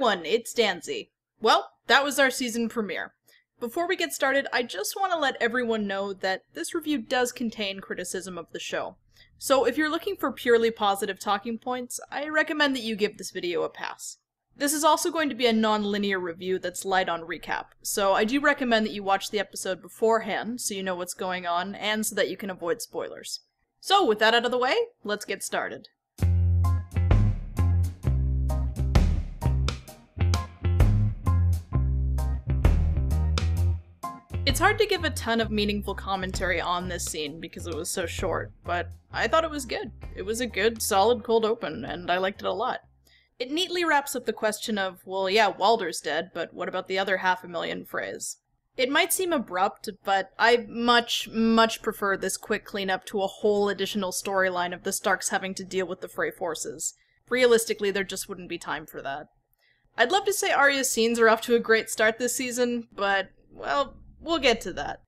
everyone, it's Danzy. Well, that was our season premiere. Before we get started, I just want to let everyone know that this review does contain criticism of the show. So if you're looking for purely positive talking points, I recommend that you give this video a pass. This is also going to be a non-linear review that's light on recap, so I do recommend that you watch the episode beforehand so you know what's going on, and so that you can avoid spoilers. So with that out of the way, let's get started. It's hard to give a ton of meaningful commentary on this scene because it was so short, but I thought it was good. It was a good, solid cold open, and I liked it a lot. It neatly wraps up the question of, well, yeah, Walder's dead, but what about the other 500,000 Freys? It might seem abrupt, but I much prefer this quick cleanup to a whole additional storyline of the Starks having to deal with the Frey forces. Realistically, there just wouldn't be time for that. I'd love to say Arya's scenes are off to a great start this season, but, well, we'll get to that.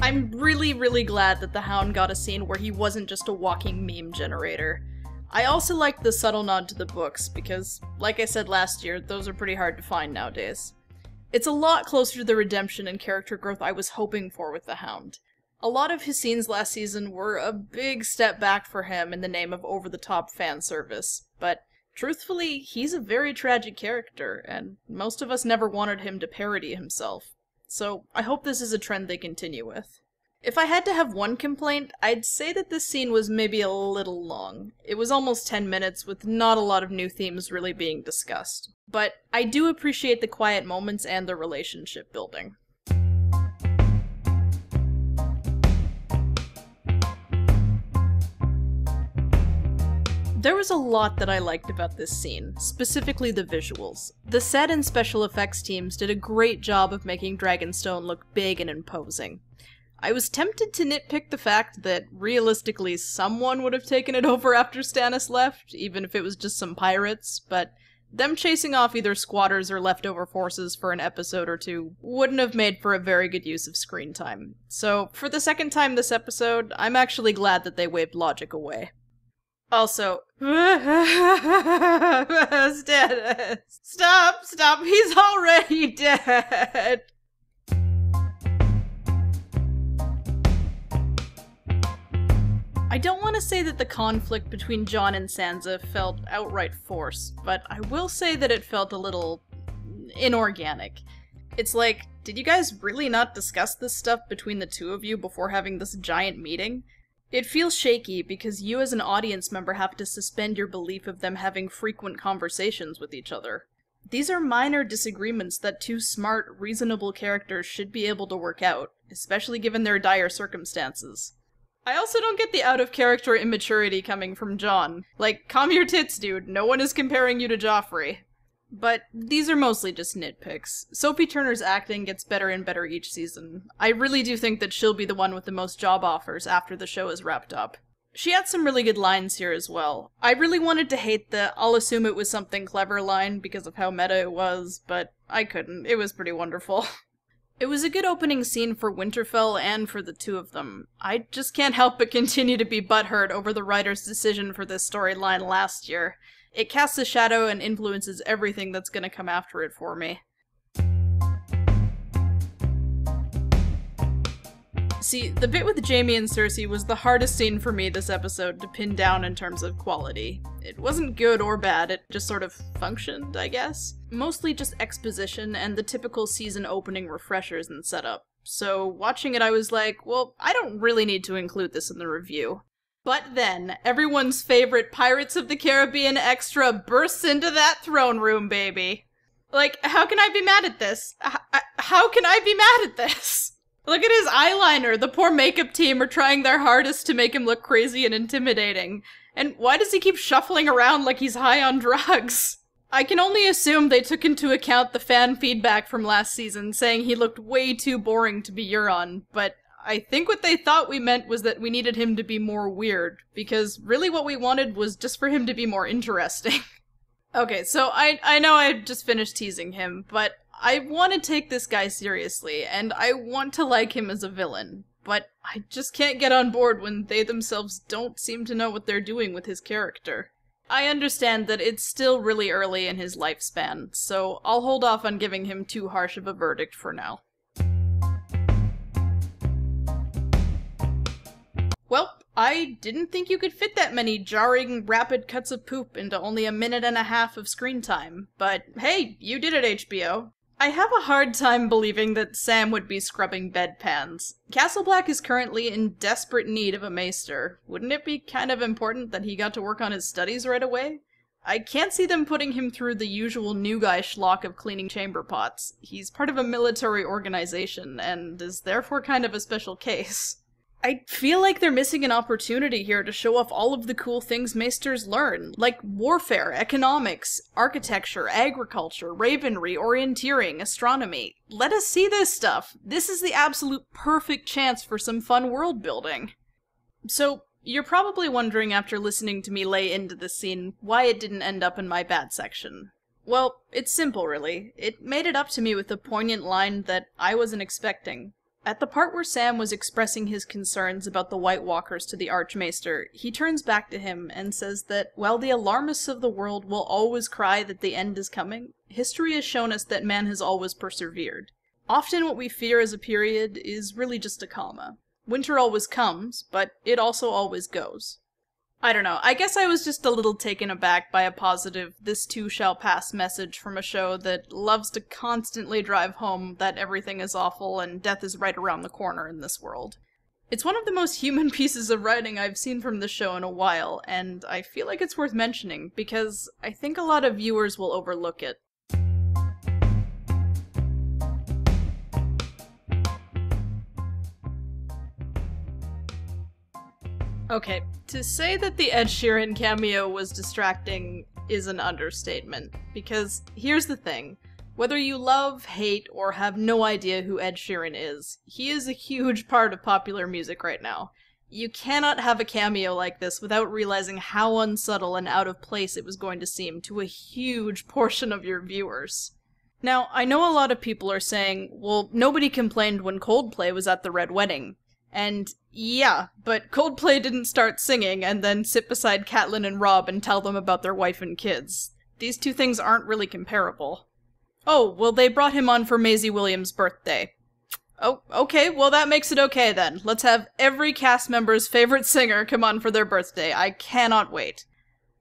I'm really glad that the Hound got a scene where he wasn't just a walking meme generator. I also liked the subtle nod to the books, because, like I said last year, those are pretty hard to find nowadays. It's a lot closer to the redemption and character growth I was hoping for with the Hound. A lot of his scenes last season were a big step back for him in the name of over-the-top fan service, but truthfully, he's a very tragic character, and most of us never wanted him to parody himself. So I hope this is a trend they continue with. If I had to have one complaint, I'd say that this scene was maybe a little long. It was almost 10 minutes with not a lot of new themes really being discussed. But I do appreciate the quiet moments and the relationship building. There was a lot that I liked about this scene, specifically the visuals. The set and special effects teams did a great job of making Dragonstone look big and imposing. I was tempted to nitpick the fact that, realistically, someone would have taken it over after Stannis left, even if it was just some pirates, but them chasing off either squatters or leftover forces for an episode or two wouldn't have made for a very good use of screen time. So, for the second time this episode, I'm actually glad that they waved logic away. Also, Stannis, stop, he's already dead! I don't want to say that the conflict between Jon and Sansa felt outright forced, but I will say that it felt a little inorganic. It's like, did you guys really not discuss this stuff between the two of you before having this giant meeting? It feels shaky because you as an audience member have to suspend your belief of them having frequent conversations with each other. These are minor disagreements that two smart, reasonable characters should be able to work out, especially given their dire circumstances. I also don't get the out-of-character immaturity coming from Jon. Like, calm your tits, dude, no one is comparing you to Joffrey. But these are mostly just nitpicks. Sophie Turner's acting gets better and better each season. I really do think that she'll be the one with the most job offers after the show is wrapped up. She had some really good lines here as well. I really wanted to hate the "I'll assume it was something clever" line because of how meta it was, but I couldn't. It was pretty wonderful. It was a good opening scene for Winterfell and for the two of them. I just can't help but continue to be butthurt over the writer's decision for this storyline last year. It casts a shadow and influences everything that's gonna come after it for me. See, the bit with Jaime and Cersei was the hardest scene for me this episode to pin down in terms of quality. It wasn't good or bad, it just sort of functioned, I guess. Mostly just exposition and the typical season opening refreshers and setup. So watching it I was like, well, I don't really need to include this in the review. But then, everyone's favorite Pirates of the Caribbean extra bursts into that throne room, baby. Like, how can I be mad at this? How can I be mad at this? Look at his eyeliner! The poor makeup team are trying their hardest to make him look crazy and intimidating. And why does he keep shuffling around like he's high on drugs? I can only assume they took into account the fan feedback from last season saying he looked way too boring to be Euron, but I think what they thought we meant was that we needed him to be more weird, because really what we wanted was just for him to be more interesting. Okay, so I know I just finished teasing him, but I want to take this guy seriously, and I want to like him as a villain. but I just can't get on board when they themselves don't seem to know what they're doing with his character. I understand that it's still really early in his lifespan, so I'll hold off on giving him too harsh of a verdict for now. Well, I didn't think you could fit that many jarring, rapid cuts of poop into only a minute and a half of screen time, but hey, you did it, HBO. I have a hard time believing that Sam would be scrubbing bedpans. Castle Black is currently in desperate need of a maester. Wouldn't it be kind of important that he got to work on his studies right away? I can't see them putting him through the usual new guy schlock of cleaning chamber pots. He's part of a military organization, and is therefore kind of a special case. I feel like they're missing an opportunity here to show off all of the cool things maesters learn, like warfare, economics, architecture, agriculture, ravenry, orienteering, astronomy. Let us see this stuff! This is the absolute perfect chance for some fun world building. So, you're probably wondering after listening to me lay into this scene why it didn't end up in my bad section. Well, it's simple really. It made it up to me with a poignant line that I wasn't expecting. At the part where Sam was expressing his concerns about the White Walkers to the Archmaester, he turns back to him and says that while the alarmists of the world will always cry that the end is coming, history has shown us that man has always persevered. Often what we fear as a period is really just a comma. Winter always comes, but it also always goes. I don't know, I guess I was just a little taken aback by a positive "this too shall pass" message from a show that loves to constantly drive home that everything is awful and death is right around the corner in this world. It's one of the most human pieces of writing I've seen from the show in a while, and I feel like it's worth mentioning, because I think a lot of viewers will overlook it. Okay, to say that the Ed Sheeran cameo was distracting is an understatement, because here's the thing. Whether you love, hate, or have no idea who Ed Sheeran is, he is a huge part of popular music right now. You cannot have a cameo like this without realizing how unsubtle and out of place it was going to seem to a huge portion of your viewers. Now, I know a lot of people are saying, well, nobody complained when Coldplay was at the Red Wedding. And yeah, but Coldplay didn't start singing and then sit beside Catelyn and Rob and tell them about their wife and kids. These two things aren't really comparable. Oh, well they brought him on for Maisie Williams' birthday. Oh, okay, well that makes it okay then. Let's have every cast member's favorite singer come on for their birthday. I cannot wait.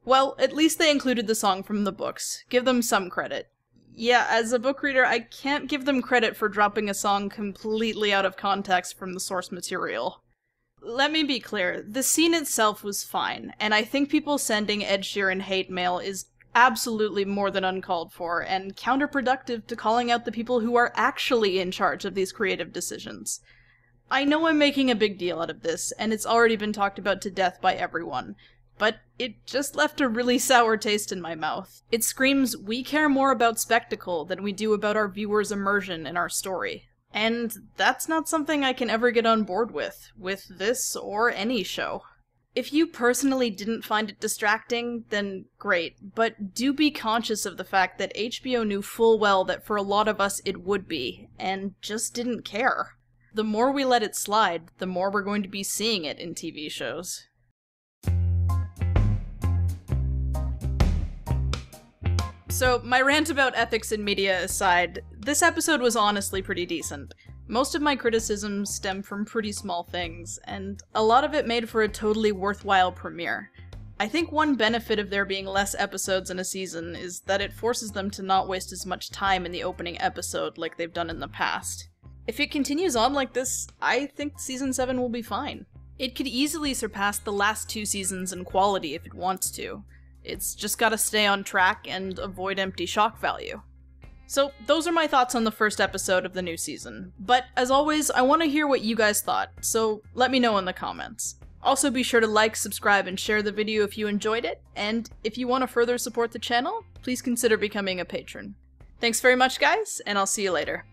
Well, at least they included the song from the books. Give them some credit. Yeah, as a book reader, I can't give them credit for dropping a song completely out of context from the source material. Let me be clear, the scene itself was fine, and I think people sending Ed Sheeran hate mail is absolutely more than uncalled for, and counterproductive to calling out the people who are actually in charge of these creative decisions. I know I'm making a big deal out of this, and it's already been talked about to death by everyone, but it just left a really sour taste in my mouth. It screams, we care more about spectacle than we do about our viewers' immersion in our story. And that's not something I can ever get on board with this or any show. If you personally didn't find it distracting, then great, but do be conscious of the fact that HBO knew full well that for a lot of us it would be, and just didn't care. The more we let it slide, the more we're going to be seeing it in TV shows. So, my rant about ethics in media aside, this episode was honestly pretty decent. Most of my criticisms stem from pretty small things, and a lot of it made for a totally worthwhile premiere. I think one benefit of there being less episodes in a season is that it forces them to not waste as much time in the opening episode like they've done in the past. If it continues on like this, I think Season 7 will be fine. It could easily surpass the last two seasons in quality if it wants to. It's just gotta stay on track and avoid empty shock value. So, those are my thoughts on the first episode of the new season. But, as always, I want to hear what you guys thought, so let me know in the comments. Also be sure to like, subscribe, and share the video if you enjoyed it, and if you want to further support the channel, please consider becoming a patron. Thanks very much guys, and I'll see you later.